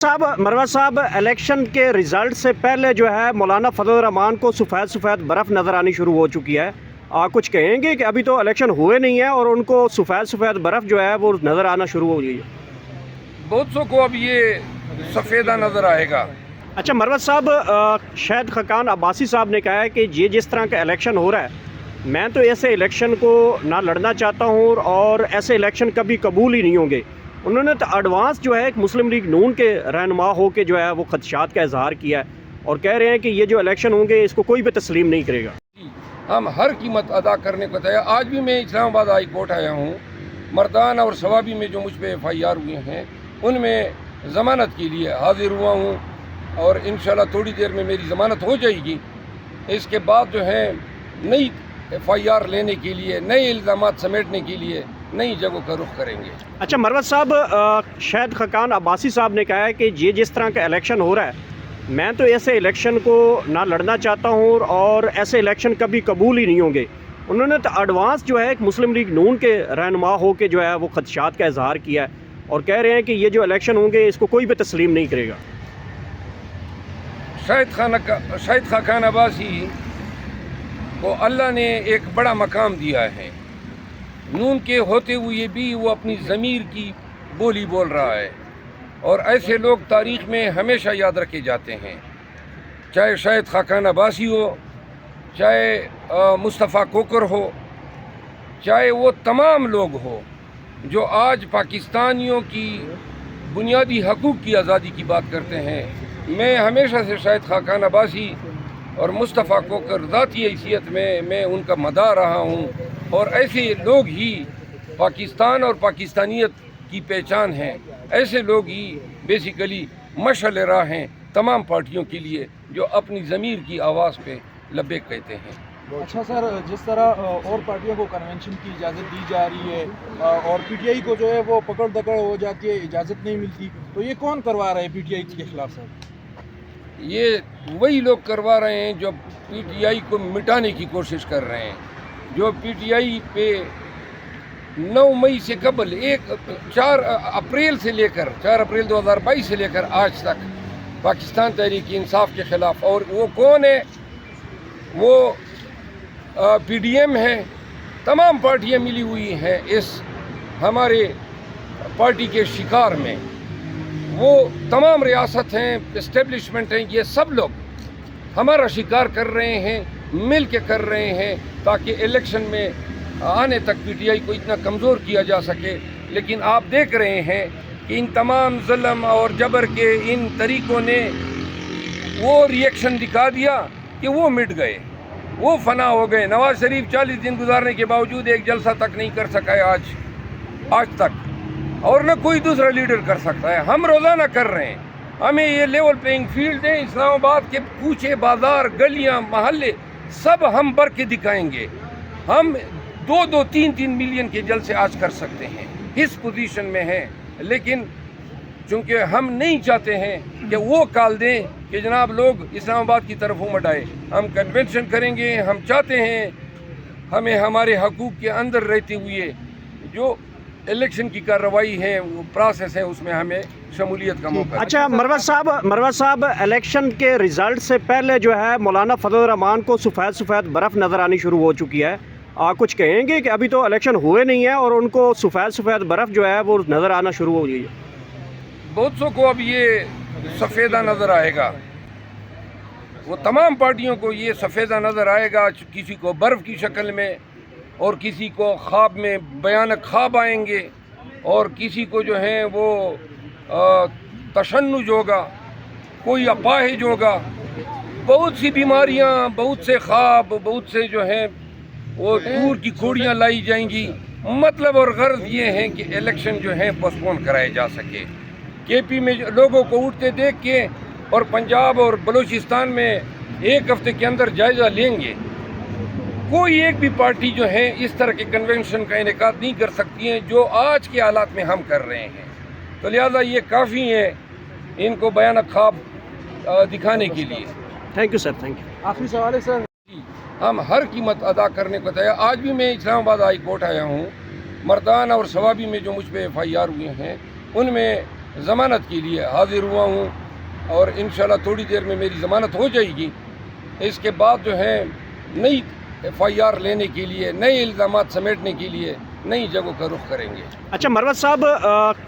साहब मरवा साहब, इलेक्शन के रिज़ल्ट से पहले जो है मौलाना फजल रहमान को सफ़ेद सफ़ेद बर्फ़ नज़र आनी शुरू हो चुकी है। कुछ कहेंगे कि अभी तो इलेक्शन हुए नहीं है और उनको सफ़ेद सफ़ेद बर्फ़ जो है वो नज़र आना शुरू हो गई है। बहुत सौ को अब ये सफ़ेदा नज़र आएगा। अच्छा मरवा साहब, शाहिद खाकान अब्बासी साहब ने कहा है कि ये जिस तरह का इलेक्शन हो रहा है, मैं तो ऐसे इलेक्शन को ना लड़ना चाहता हूँ और ऐसे इलेक्शन कभी कबूल ही नहीं होंगे। उन्होंने तो एडवांस जो है एक मुस्लिम लीग नून के रहनुमा हो के जो है वो खदशात का इजहार किया है और कह रहे हैं कि ये जो इलेक्शन होंगे इसको कोई भी तस्लीम नहीं करेगा। हम हर कीमत अदा करने को तैयार। आज भी मैं इस्लामाबाद हाई कोर्ट आया हूँ। मर्दान और सवाबी में जो मुझ पर FIR हुए हैं उनमें ज़मानत के लिए हाजिर हुआ हूँ और इंशाल्लाह थोड़ी देर में मेरी ज़मानत हो जाएगी। इसके बाद जो है नई FIR लेने के लिए, नए इल्ज़ामात समेटने के लिए नई जगहों का रुख करेंगे। अच्छा मरवा साहब, शाहिद खाकान अब्बासी साहब ने कहा है कि ये जिस तरह का इलेक्शन हो रहा है, मैं तो ऐसे इलेक्शन को ना लड़ना चाहता हूँ और ऐसे इलेक्शन कभी कबूल ही नहीं होंगे। उन्होंने तो एडवांस जो है एक मुस्लिम लीग नून के रहनुमा हो के जो है वो खदशात का इजहार किया है और कह रहे हैं कि ये जो इलेक्शन होंगे इसको कोई भी तस्लीम नहीं करेगा। शाहिद खाकान अब्बासी को अल्लाह ने एक बड़ा मकाम दिया है। नून के होते हुए भी वो अपनी ज़मीर की बोली बोल रहा है और ऐसे लोग तारीख़ में हमेशा याद रखे जाते हैं। चाहे शाहिद खाकान अब्बासी हो, चाहे मुस्तफ़ा कोकर हो, चाहे वो तमाम लोग हो जो आज पाकिस्तानियों की बुनियादी हकूक़ की आज़ादी की बात करते हैं। मैं हमेशा से शाहिद खाकान अब्बासी और मुस्तफ़ा कोकर ज़ाती हैसियत में मैं उनका मदाह रहा हूँ और ऐसे लोग ही पाकिस्तान और पाकिस्तानियत की पहचान हैं। ऐसे लोग ही बेसिकली मशाल राह हैं तमाम पार्टियों के लिए जो अपनी ज़मीर की आवाज़ पे लब्बैक कहते हैं। अच्छा सर, जिस तरह और पार्टियों को कन्वेंशन की इजाज़त दी जा रही है और PTI को जो है वो पकड़ दकड़ हो जाती है, इजाज़त नहीं मिलती, तो ये कौन करवा रहा है PTI के खिलाफ सर? ये वही लोग करवा रहे हैं जो PTI को मिटाने की कोशिश कर रहे हैं, जो PTI पे 9 मई से कबल 4 अप्रैल से लेकर 4 अप्रैल 2022 से लेकर आज तक पाकिस्तान तहरीक इंसाफ के ख़िलाफ़, और वो कौन है? वो PDM है। तमाम पार्टियां मिली हुई हैं इस हमारे पार्टी के शिकार में। वो तमाम रियासत हैं, इस्टेब्लिशमेंट हैं, ये सब लोग हमारा शिकार कर रहे हैं, मिल के कर रहे हैं ताकि इलेक्शन में आने तक PTI को इतना कमज़ोर किया जा सके। लेकिन आप देख रहे हैं कि इन तमाम जुल्म और जबर के इन तरीक़ों ने वो रिएक्शन दिखा दिया कि वो मिट गए, वो फना हो गए। नवाज शरीफ 40 दिन गुजारने के बावजूद एक जलसा तक नहीं कर सका है आज तक, और न कोई दूसरा लीडर कर सकता है। हम रोज़ाना कर रहे हैं। हमें ये लेवल प्लेइंग फील्ड है। इस्लामाबाद के कूचे बाज़ार, गलियां, महल्ले सब हम भर के दिखाएंगे। हम 2-2, 3-3 मिलियन के जलसे आज कर सकते हैं, इस पोजीशन में हैं। लेकिन चूँकि हम नहीं चाहते हैं कि वो काल दें कि जनाब लोग इस्लामाबाद की तरफ उमड़ आए। हम कन्वेंशन करेंगे। हम चाहते हैं हमें हमारे हकूक़ के अंदर रहते हुए जो इलेक्शन की कार्रवाई है, वो प्रोसेस है, उसमें हमें शमूलियत का मौका। अच्छा मरवा साहब, इलेक्शन के रिज़ल्ट से पहले जो है मौलाना फजल रहमान को सफ़ेद सफ़ेद बर्फ़ नज़र आनी शुरू हो चुकी है। कुछ कहेंगे कि अभी तो इलेक्शन हुए नहीं है और उनको सफ़ेद सफ़ेद बर्फ़ जो है वो नज़र आना शुरू हो गई है। बहुत सौ को अब ये सफ़ेदा नज़र आएगा। वो तमाम पार्टियों को ये सफ़ेदा नज़र आएगा। किसी को बर्फ़ की शक्ल में और किसी को ख्वाब में भयानक ख्वाब आएंगे और किसी को जो है वो तशन्नुज होगा, कोई अपाहिज होगा। बहुत सी बीमारियां, बहुत से ख्वाब, बहुत से जो हैं वो दूर की खोड़ियां लाई जाएंगी। मतलब और गर्ज ये है कि इलेक्शन जो है पोस्टपोन कराए जा सके। KP में लोगों को उठते देख के और पंजाब और बलूचिस्तान में 1 हफ्ते के अंदर जायज़ा लेंगे। कोई एक भी पार्टी जो है इस तरह के कन्वेंशन का इनेकाद नहीं कर सकती है जो आज के हालात में हम कर रहे हैं। तो लिहाजा ये काफ़ी है इनको भयानक ख्वाब दिखाने के लिए। Thank you sir, thank you. आखिरी सवाल है सर। हम हर कीमत अदा करने को तैयार। आज भी मैं इस्लामाबाद हाई कोर्ट आया हूँ। मर्दान और सवाबी में जो मुझ पर FIR हुए हैं उनमें ضمانت کے لیے حاضر ہوا ہوں اور انشاءاللہ تھوڑی دیر میں میری ضمانت ہو جائے گی. اس کے بعد جو ہے نئی FIR لینے کے لیے, نئے الزامات سمیٹنے کے لیے نئی جگہوں کا رخ کریں گے. اچھا مروت صاحب,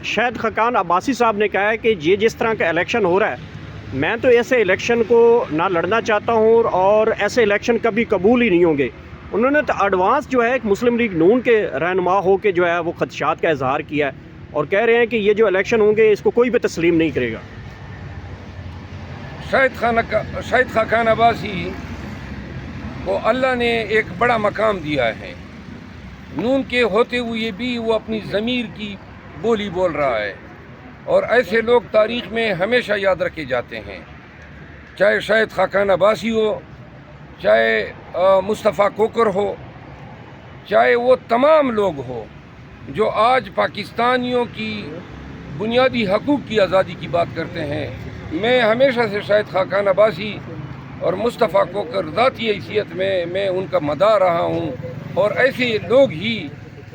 شاہد خاقان عباسی صاحب نے کہا ہے کہ یہ جس طرح کا الیکشن ہو رہا ہے, میں تو ایسے الیکشن کو نہ لڑنا چاہتا ہوں اور ایسے الیکشن کبھی قبول ہی نہیں ہوں گے. انہوں نے تو ایڈوانس جو ہے ایک مسلم لیگ نون کے رہنما ہو کے جو ہے وہ خدشات کا اظہار کیا ہے اور کہہ رہے ہیں کہ یہ جو الیکشن ہوں گے اس کو کوئی بھی تسلیم نہیں کرے گا. شاہد خاقان عباسی کو اللہ نے ایک بڑا مقام دیا ہے. نون کے ہوتے ہوئے بھی وہ اپنی ضمیر کی بولی بول رہا ہے, اور ایسے لوگ تاریخ میں ہمیشہ یاد رکھے جاتے ہیں, چاہے شاہد خاقان عباسی ہو, چاہے مصطفیٰ کوکر ہو, چاہے وہ تمام لوگ ہو جو آج پاکستانیوں کی بنیادی حقوق کی آزادی کی بات کرتے ہیں. میں ہمیشہ سے شاہد خاقان عباسی اور مصطفیٰ کوکر ذاتی حیثیت میں ان کا مداح رہا ہوں, اور ایسے لوگ ہی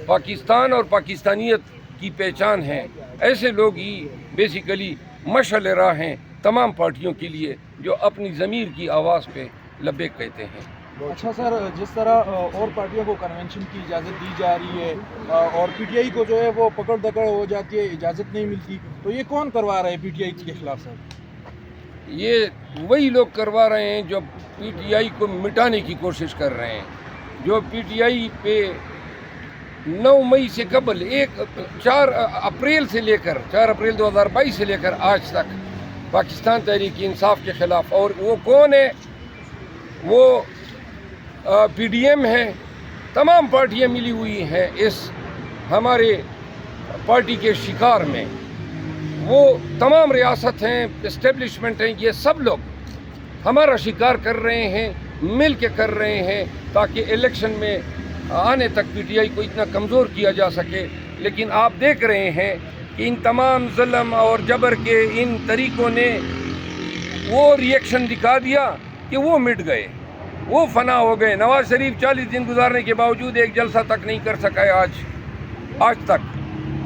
پاکستان اور پاکستانیت کی پہچان ہیں. ایسے لوگ ہی بیسیکلی مشعل راہ ہیں تمام پارٹیوں کے لیے جو اپنی ضمیر کی آواز پہ لبیک کہتے ہیں. اچھا سر, جس طرح اور پارٹیوں کو کنونشن کی اجازت دی جا رہی ہے اور PTI کو جو ہے وہ پکڑ دکڑ ہو جاتی ہے, اجازت نہیں ملتی, تو یہ کون کروا رہا ہے PTI کے خلاف سر؟ یہ وہی لوگ کروا رہے ہیں جو PTI کو مٹانے کی کوشش کر رہے ہیں, جو PTI پہ 9 مئی سے قبل 4 اپریل سے لے کر 4 اپریل 2022 سے لے کر آج تک پاکستان تحریک انصاف کے خلاف, اور وہ کون ہے؟ وہ PDM ہے. تمام پارٹیاں ملی ہوئی ہیں اس ہمارے پارٹی کے شکار میں. وہ تمام ریاست ہیں, اسٹیبلشمنٹ ہیں, یہ سب لوگ ہمارا شکار کر رہے ہیں, مل کے کر رہے ہیں تاکہ الیکشن میں آنے تک PTI کو اتنا کمزور کیا جا سکے. لیکن آپ دیکھ رہے ہیں کہ ان تمام ظلم اور جبر کے ان طریقوں نے وہ ریئیکشن دکھا دیا کہ وہ مٹ گئے, وہ فنا ہو گئے. نواز شریف 40 دن گزارنے کے باوجود ایک جلسہ تک نہیں کر سکا ہے آج تک,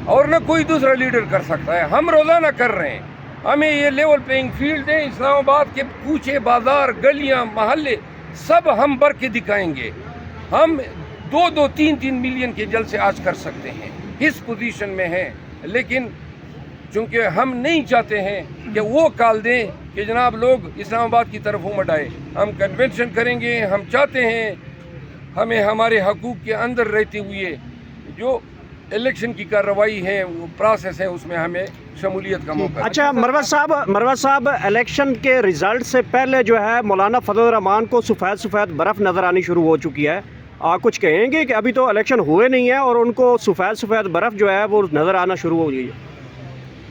اور نہ کوئی دوسرا لیڈر کر سکتا ہے. ہم روزانہ کر رہے ہیں, ہمیں یہ لیول پلینگ فیلڈ ہے. اسلام آباد کے کوچے, بازار, گلیاں, محلے سب ہم بھر کے دکھائیں گے. ہم 2-2, 3-3 ملین کے جلسے آج کر سکتے ہیں, اس پوزیشن میں ہیں. لیکن چونکہ ہم نہیں چاہتے ہیں کہ وہ کال دیں کہ جناب لوگ اسلام آباد کی طرف امٹ آئے, ہم کنونشن کریں گے. ہم چاہتے ہیں ہمیں ہمارے حقوق کے اندر رہتے ہوئے جو الیکشن کی کارروائی ہے, وہ پروسیس ہے, اس میں ہمیں شمولیت کا موقع. اچھا مروت صاحب, الیکشن کے رزلٹ سے پہلے جو ہے مولانا فضل الرحمان کو سفید برف نظر آنی شروع ہو چکی ہے. آپ کچھ کہیں گے کہ ابھی تو الیکشن ہوئے نہیں ہے اور ان کو سفید برف جو ہے وہ نظر آنا شروع ہو گئی ہے؟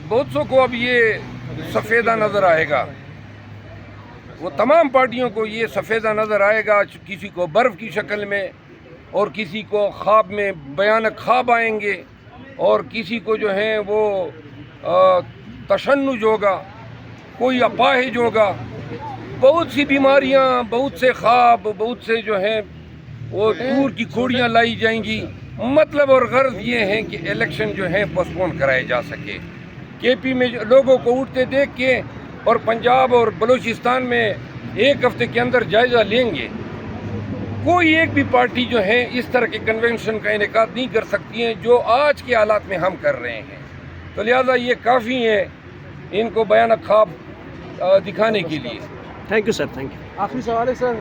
بہت سو کو اب یہ سفیدہ نظر آئے گا, وہ تمام پارٹیوں کو یہ سفیدہ نظر آئے گا. کسی کو برف کی شکل میں, اور کسی کو خواب میں بیانک خواب آئیں گے, اور کسی کو جو ہے وہ تشنج ہوگا, کوئی اپاہج ہوگا. بہت سی بیماریاں, بہت سے خواب, بہت سے جو ہیں وہ دور کی کھوڑیاں لائی جائیں گی. مطلب اور غرض یہ ہے کہ الیکشن جو ہے پوسٹپون کرائے جا سکے. KP میں لوگوں کو اٹھتے دیکھ کے, اور پنجاب اور بلوچستان میں 1 ہفتے کے اندر جائزہ لیں گے. کوئی ایک بھی پارٹی جو ہے اس طرح کے کنونشن کا انعقاد نہیں کر سکتی ہیں جو آج کے حالات میں ہم کر رہے ہیں. تو لہٰذا یہ کافی ہے ان کو بیانک خواب دکھانے کے لیے. Thank you sir, thank you. آخری سوال ہے سر.